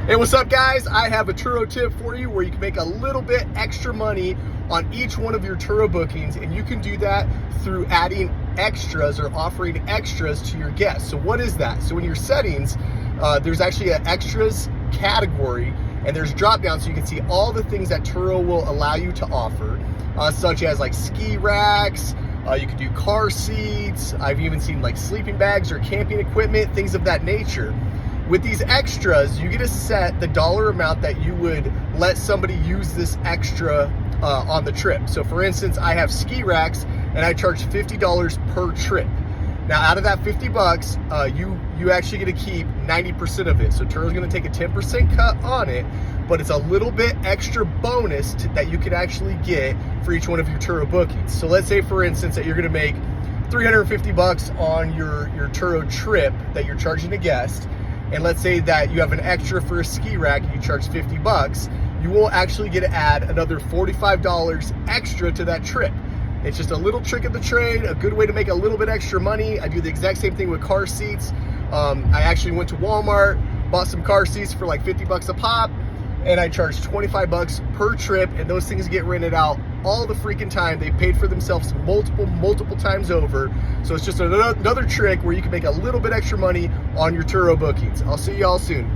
Hey, what's up guys? I have a Turo tip for you where you can make a little bit extra money on each one of your Turo bookings, and you can do that through adding extras or offering extras to your guests. So what is that? So in your settings, there's actually an extras category, and there's drop down so you can see all the things that Turo will allow you to offer, such as like ski racks, you can do car seats, I've even seen like sleeping bags or camping equipment, things of that nature. With these extras, you get to set the dollar amount that you would let somebody use this extra on the trip. So for instance, I have ski racks and I charge $50 per trip. Now out of that 50 bucks, you actually get to keep 90% of it. So Turo's gonna take a 10% cut on it, but it's a little bit extra bonus that you can actually get for each one of your Turo bookings. So let's say for instance that you're gonna make 350 bucks on your Turo trip that you're charging a guest. And let's say that you have an extra for a ski rack and you charge 50 bucks, you will actually get to add another $45 extra to that trip. It's just a little trick of the trade, a good way to make a little bit extra money. I do the exact same thing with car seats. I actually went to Walmart, bought some car seats for like 50 bucks a pop, and I charged 25 bucks per trip, and those things get rented out all the freaking time. They paid for themselves multiple times over. So it's just another trick where you can make a little bit extra money on your Turo bookings. I'll see y'all soon.